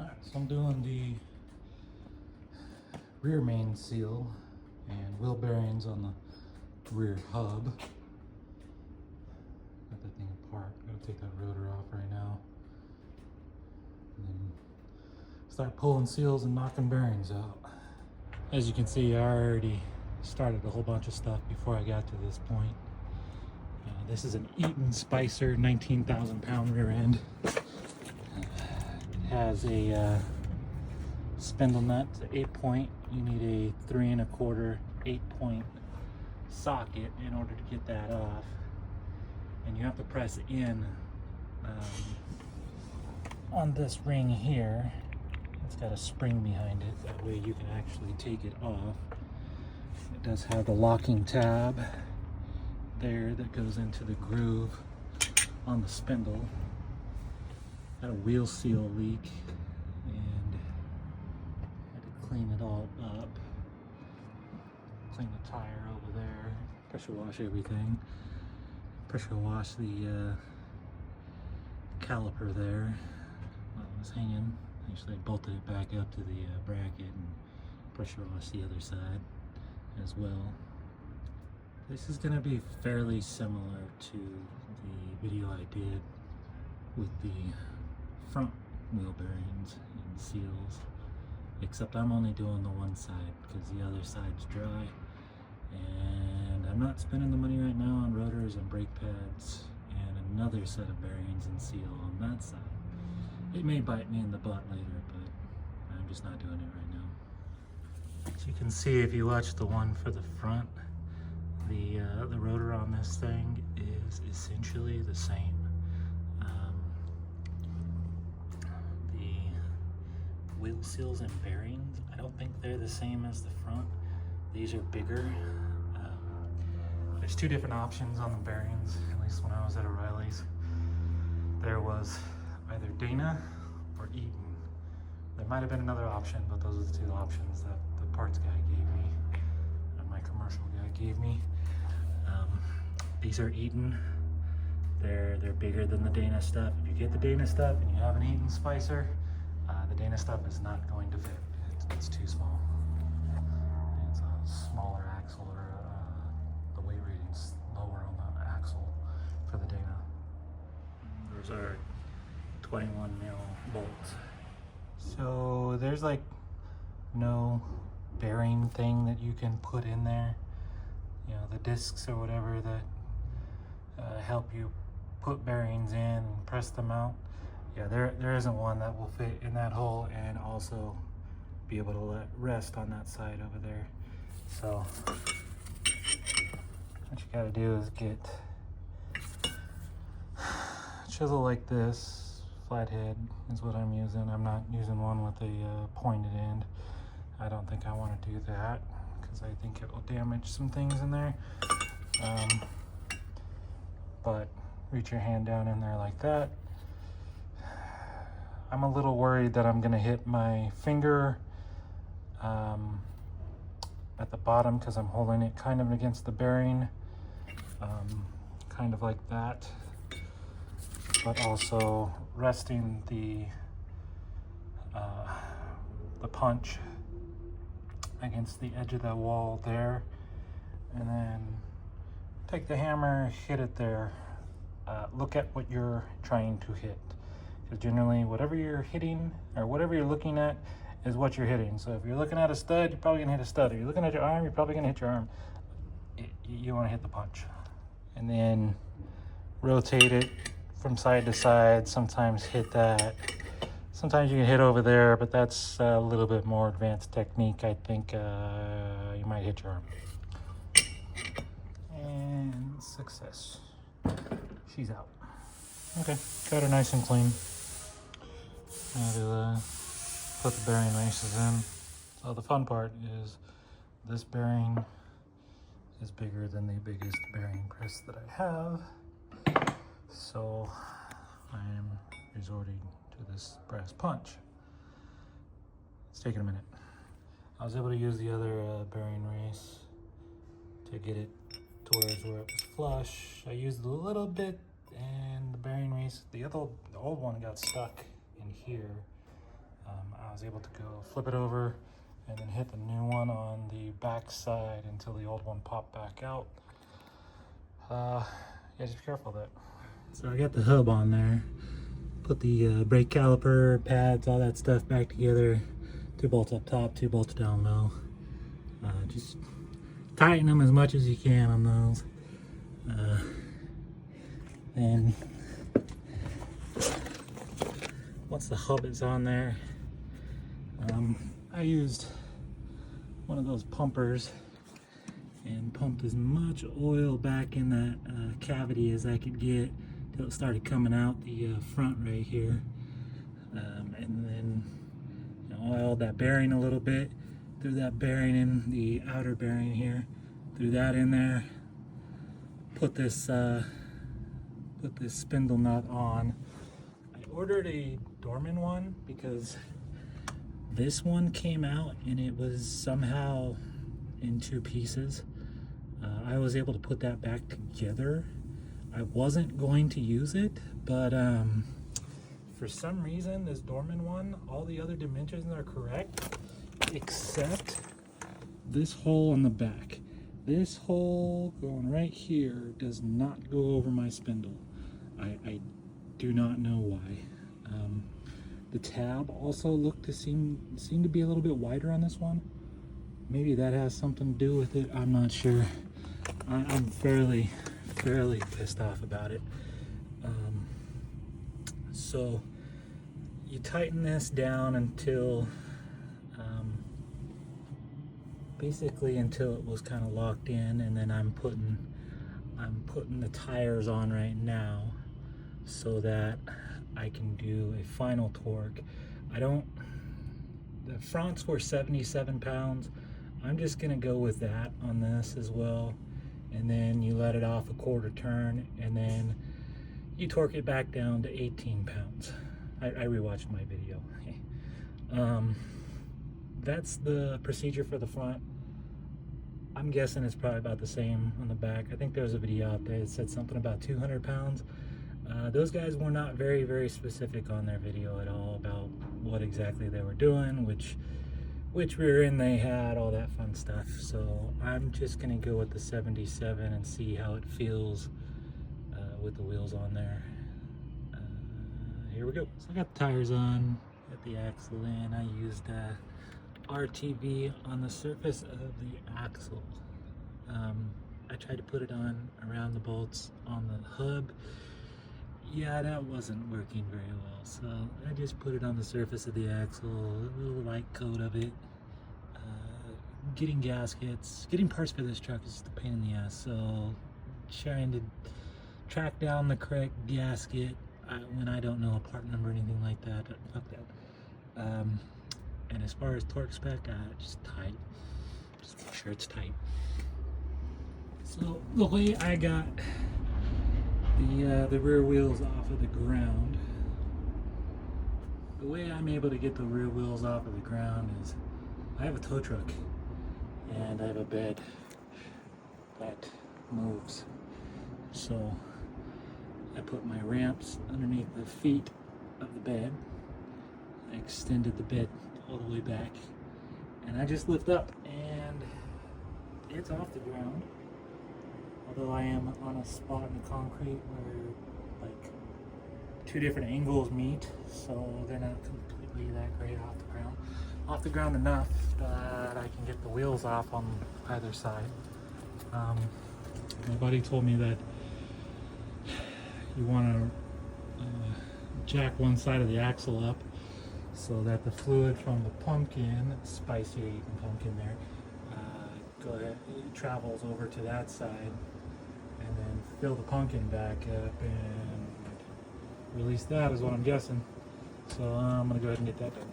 Alright, so I'm doing the rear main seal and wheel bearings on the rear hub. Got that thing apart. Gotta take that rotor off right now. And then start pulling seals and knocking bearings out. As you can see, I already started a whole bunch of stuff before I got to this point. This is an Eaton Spicer 19,000 pound rear end. It has a spindle nut, 8-point. You need a 3 1/4 8-point socket in order to get that off, and you have to press in on this ring here. It's got a spring behind it, that way you can actually take it off. It does have the locking tab there that goes into the groove on the spindle. Got a wheel seal leak and had to clean it all up. Clean the tire over there, pressure wash everything. Pressure wash the caliper there while it was hanging. Actually, I bolted it back up to the bracket and pressure wash the other side as well. This is going to be fairly similar to the video I did with the front wheel bearings and seals, except I'm only doing the one side because the other side's dry, and I'm not spending the money right now on rotors and brake pads and another set of bearings and seal on that side. It may bite me in the butt later, but I'm just not doing it right now. As you can see, if you watch the one for the front, the rotor on this thing is essentially the same. The wheel seals and bearings, I don't think they're the same as the front. These are bigger. There's two different options on the bearings, at least when I was at O'Reilly's. There was either Dana or Eaton. There might have been another option, but those are the two options that the parts guy gave me and my commercial guy gave me. These are Eaton. They're bigger than the Dana stuff. If you get the Dana stuff and you have an Eaton Spicer, the Dana stuff is not going to fit. It's too small. It's a smaller axle, or the weight rating's lower on the axle for the Dana. There's our 21 mil bolts. So there's like no bearing thing that you can put in there. You know, the discs or whatever that help you put bearings in and press them out. Yeah, there isn't one that will fit in that hole and also be able to let rest on that side over there. So what you gotta do is get a chisel like this. Flathead is what I'm using. I'm not using one with a pointed end. I don't think I want to do that because I think it will damage some things in there. But reach your hand down in there like that. I'm a little worried that I'm going to hit my finger at the bottom because I'm holding it kind of against the bearing, kind of like that, but also resting the punch against the edge of the wall there, and then take the hammer, hit it there. Look at what you're trying to hit, because generally whatever you're hitting or whatever you're looking at is what you're hitting. So if you're looking at a stud, you're probably gonna hit a stud. If you're looking at your arm, you're probably gonna hit your arm. You want to hit the punch, and then rotate it from side to side. Sometimes hit that. Sometimes you can hit over there, but that's a little bit more advanced technique. I think you might hit your arm. And success. She's out. Okay, got her nice and clean. Now to put the bearing races in. So the fun part is this bearing is bigger than the biggest bearing press that I have. So I am resorting to this brass punch. It's taking a minute. I was able to use the other bearing race to get it towards where it was flush. I used a little bit, and the bearing race, the old one got stuck in here. I was able to go flip it over and then hit the new one on the back side until the old one popped back out. Yeah, just be careful of that. So I got the hub on there, put the brake caliper, pads, all that stuff back together. 2 bolts up top, 2 bolts down low. Just tighten them as much as you can on those. And once the hub is on there, I used one of those pumpers and pumped as much oil back in that cavity as I could get till it started coming out the front right here. And then oiled that bearing a little bit, threw that bearing in, the outer bearing here, threw that in there, put this spindle nut on. I ordered a Dorman one because this one came out and it was somehow in 2 pieces. I was able to put that back together. I wasn't going to use it, but for some reason this Dorman one, all the other dimensions are correct except this hole in the back. This hole going right here does not go over my spindle. I do not know why. The tab also looked to seem to be a little bit wider on this one. Maybe that has something to do with it. I'm not sure. I'm fairly pissed off about it. So you tighten this down until basically until it was kind of locked in, and then I'm putting the tires on right now so that I can do a final torque. The fronts were 77 pounds. I'm just gonna go with that on this as well, and then you let it off a 1/4 turn, and then you torque it back down to 18 pounds. I rewatched my video. That's the procedure for the front. I'm guessing it's probably about the same on the back. I think there was a video out there that said something about 200 pounds. Those guys were not very specific on their video at all about what exactly they were doing, which rear end they had, all that fun stuff. So I'm just gonna go with the 77 and see how it feels with the wheels on there. Here we go. So I got the tires on, got the axle in. I used RTV on the surface of the axle. I tried to put it on around the bolts on the hub. Yeah, that wasn't working very well, so I just put it on the surface of the axle, a little light coat of it. Getting gaskets, getting parts for this truck is just a pain in the ass, so trying to track down the correct gasket when I don't know a part number or anything like that, fuck that. And as far as torque spec, just tight. Just make sure it's tight. So the way I got the rear wheels off of the ground, the way I'm able to get the rear wheels off of the ground is I have a tow truck and I have a bed that moves. So I put my ramps underneath the feet of the bed. I extended the bed all the way back, and I just lift up and it's off the ground. Although I am on a spot in the concrete where like 2 different angles meet, so they're not completely that great off the ground. Off the ground enough that I can get the wheels off on either side. My buddy told me that you want to jack one side of the axle up so that the fluid from the pumpkin, spicy eating pumpkin there, it travels over to that side, and then fill the pumpkin back up and release that is what I'm guessing. So I'm gonna go ahead and get that done.